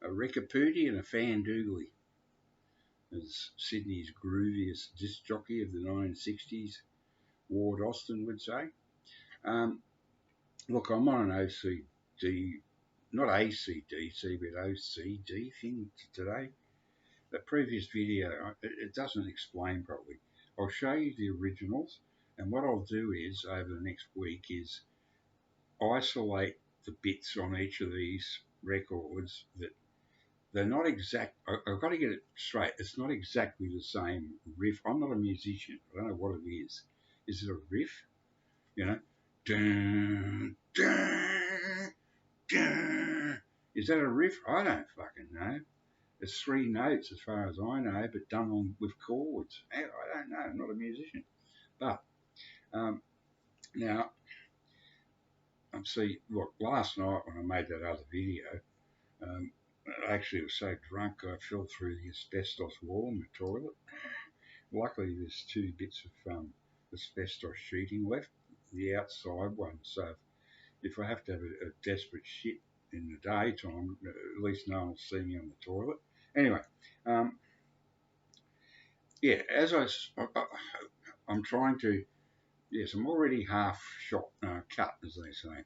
a Recapooty and a Fandoogly, as Sydney's grooviest disc jockey of the 1960s, Ward Austin would say. Look, I'm on an OCD, not ACDC, but OCD thing today. The previous video, it doesn't explain properly. I'll show you the originals, and what I'll do is, over the next week, is isolate the bits on each of these records that they're not exact. I've got to get it straight. It's not exactly the same riff. I'm not a musician. I don't know what it is. Is it a riff? You know? Dun, dun, dun. Is that a riff? I don't fucking know. It's 3 notes as far as I know, but done with chords. I don't know. I'm not a musician. But now, see, look, last night when I made that other video, I actually was so drunk I fell through the asbestos wall in the toilet. Luckily, there's 2 bits of asbestos sheeting left, the outside one. So if I have to have a desperate shit in the daytime, at least no one will see me on the toilet. Anyway, yeah, as I'm trying to, yes, I'm already half shot, cut, as they say.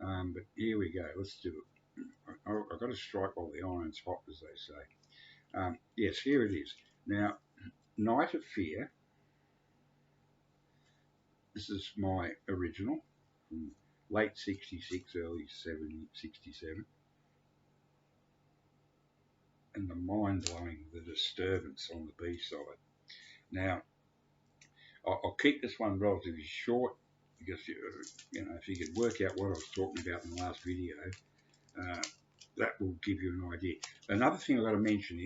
But here we go. Let's do it. I've got to strike while the iron's hot, as they say. Yes, here it is. Now, Night of Fear. This is my original from late 66, early 67. And the mind-blowing, the disturbance on the B side. Now, I'll keep this one relatively short because, you know, if you could work out what I was talking about in the last video, that will give you an idea. Another thing I've got to mention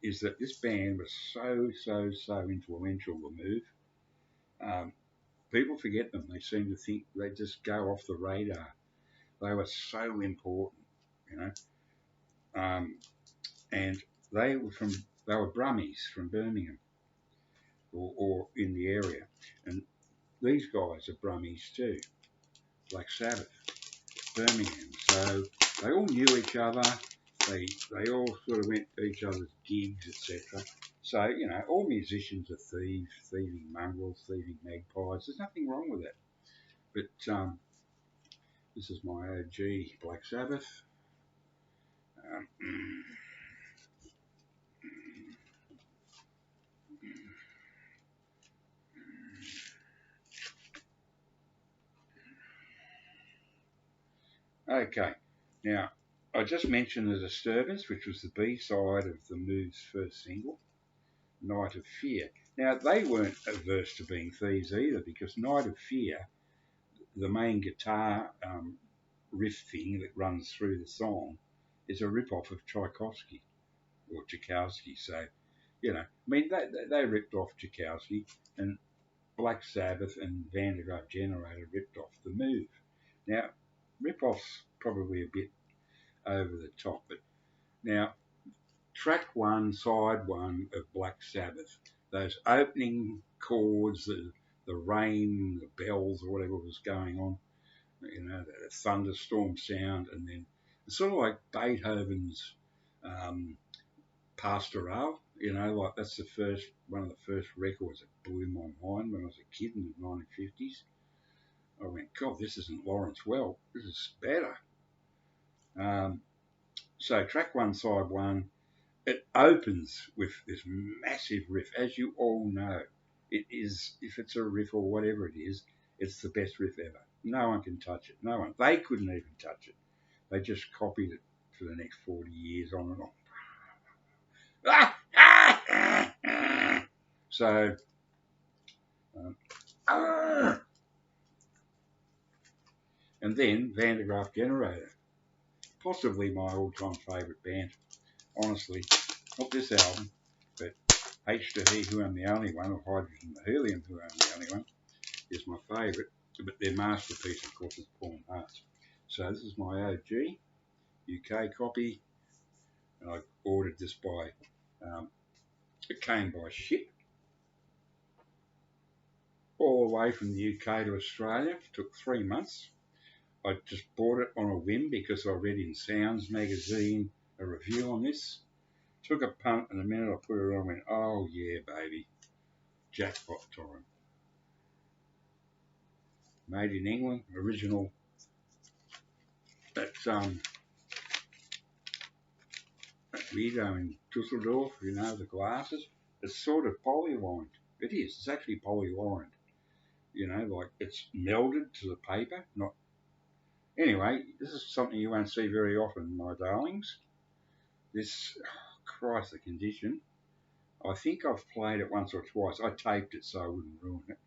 is that this band was so influential, The Move. People forget them. They seem to think they just go off the radar. They were so important, you know. And they were Brummies from Birmingham or in the area. And these guys are Brummies too, Black Sabbath, Birmingham. So they all knew each other. They all sort of went to each other's gigs, etc. So, you know, all musicians are thieves, thieving mongrels, thieving magpies. There's nothing wrong with that. But this is my OG Black Sabbath. Okay, now I just mentioned The Disturbance, which was the B-side of The Move's first single, Night of Fear. Now, they weren't averse to being thieves either, because Night of Fear, the main guitar riff thing that runs through the song, is a rip-off of Tchaikovsky, or Tchaikovsky. So, you know, I mean, they ripped off Tchaikovsky, and Black Sabbath and Van der Graaf Generator ripped off The Move. Now, rip-off's probably a bit over the top, but now, track 1, side 1 of Black Sabbath, those opening chords, the rain, the bells, or whatever was going on, you know, the thunderstorm sound, and then it's sort of like Beethoven's Pastoral, you know, like that's one of the first records that blew my mind when I was a kid in the 1950s. I went, God, this isn't Lawrence Welk, this is better. So track 1, side 1, it opens with this massive riff. As you all know, it is, if it's a riff or whatever it is, it's the best riff ever. No one can touch it. No one. They couldn't even touch it. They just copied it for the next 40 years on and on. So, and then Van der Graaf Generator, possibly my all-time favourite band. Honestly, not this album, but H2He, Who I'm the Only One, or Hydrogen the Helium, Who I'm the Only One, is my favourite. But their masterpiece, of course, is Paul Hearts. So this is my OG UK copy, and I ordered this by, it came by ship all the way from the UK to Australia. It took 3 months. I just bought it on a whim because I read in Sounds magazine a review on this. Took a punt, and the minute I put it on, I went, oh yeah, baby, jackpot time. Made in England, original. That's Weirdo in Dusseldorf, you know, the glasses. It's sort of polylined. It is. It's actually polylined. You know, like it's melded to the paper. Not anyway. This is something you won't see very often, my darlings. This, Christ, the condition. I think I've played it once or twice. I taped it so I wouldn't ruin it.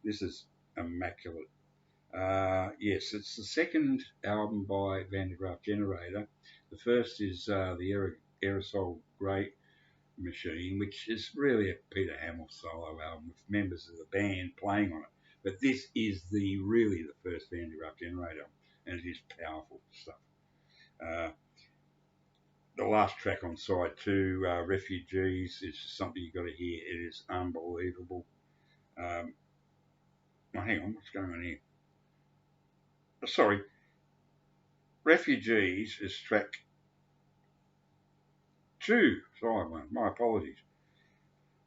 This is immaculate. Yes, it's the second album by Van der Graaf Generator. The first is the Aerosol Great Machine, which is really a Peter Hamill solo album with members of the band playing on it. But this is really the first Van der Graaf Generator, and it is powerful stuff. The last track on side 2, Refugees, is something you've got to hear. It is unbelievable. Oh, hang on, what's going on here? Sorry, Refugees is track 2, side 1. My apologies.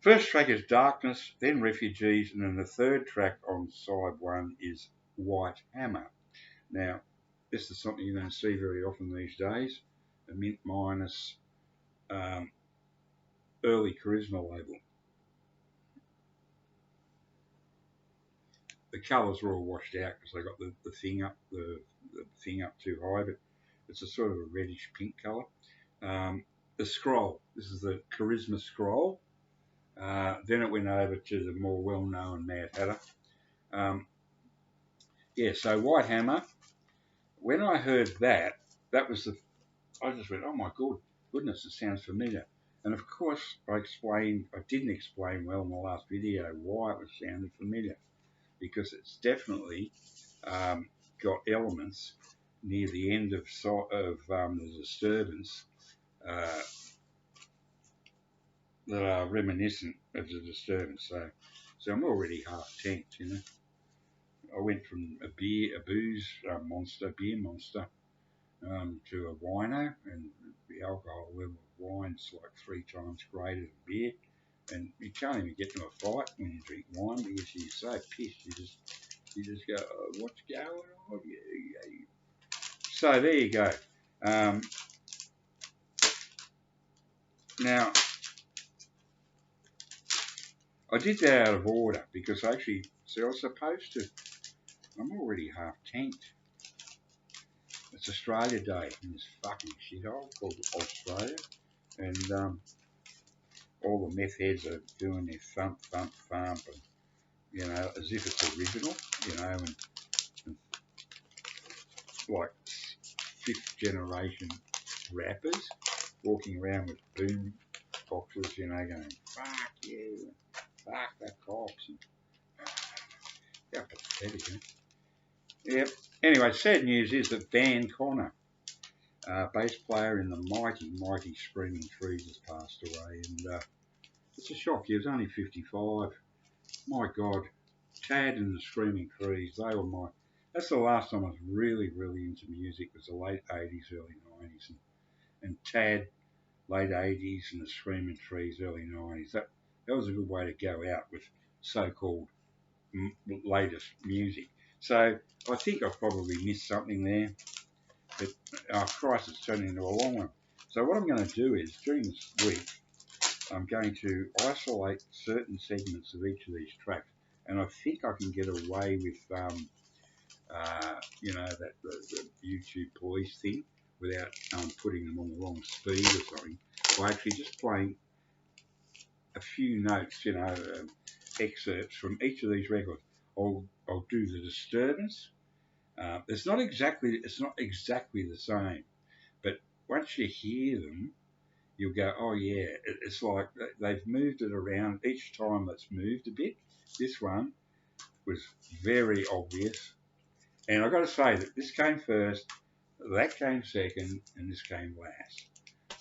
First track is Darkness, then Refugees, and then the third track on side 1 is White Hammer. Now, this is something you don't see very often these days. A Mint Minus early Charisma label. The colours are all washed out because I got the thing up too high, but it's a sort of a reddish pink colour. The scroll. This is the Charisma scroll. Then it went over to the more well-known Mad Hatter. So White Hammer. When I heard that was I just went, oh my goodness, it sounds familiar. And of course, I didn't explain well in the last video why it was sounding familiar, because it's definitely got elements near the end of the Disturbance that are reminiscent of the Disturbance. So I'm already half tanked, you know. I went from a beer monster, to a wino, and the alcohol level of wine's like 3 times greater than beer. And you can't even get into a fight when you drink wine because you're so pissed. You just go, oh, what's going on? So there you go. Now, I did that out of order because I was supposed to. I'm already half tanked. It's Australia Day in this fucking shithole called Australia, and all the meth heads are doing their thump, and, you know, as if it's original, you know, and like 5th generation rappers walking around with boom boxes, you know, going, fuck you, fuck the cops. And, how pathetic, eh? Yep. Anyway, sad news is that Van Connor, bass player in the mighty Screaming Trees, has passed away, and it's a shock. He was only 55. My God, Tad and the Screaming Trees, that's the last time I was really into music, was the late 80s, early 90s, and Tad, late 80s, and the Screaming Trees, early 90s. That was a good way to go out with so-called latest music. So I think I've probably missed something there, but Christ, it's turning into a long one. So what I'm going to do is, during this week, I'm going to isolate certain segments of each of these tracks, and I think I can get away with, you know, the YouTube police thing without putting them on the wrong speed or something, by actually just playing a few notes, you know, excerpts from each of these records. I'll do the Disturbance. It's not exactly the same, but once you hear them, you'll go, oh yeah, it's like they've moved it around each time. It's moved a bit. This one was very obvious, and I've got to say that this came first, that came second, and this came last.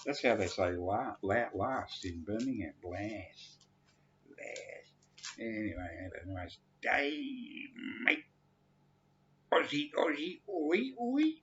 That's how they say last in Birmingham. Last. Anyway, have a nice day, mate. Aussie, oi, oi.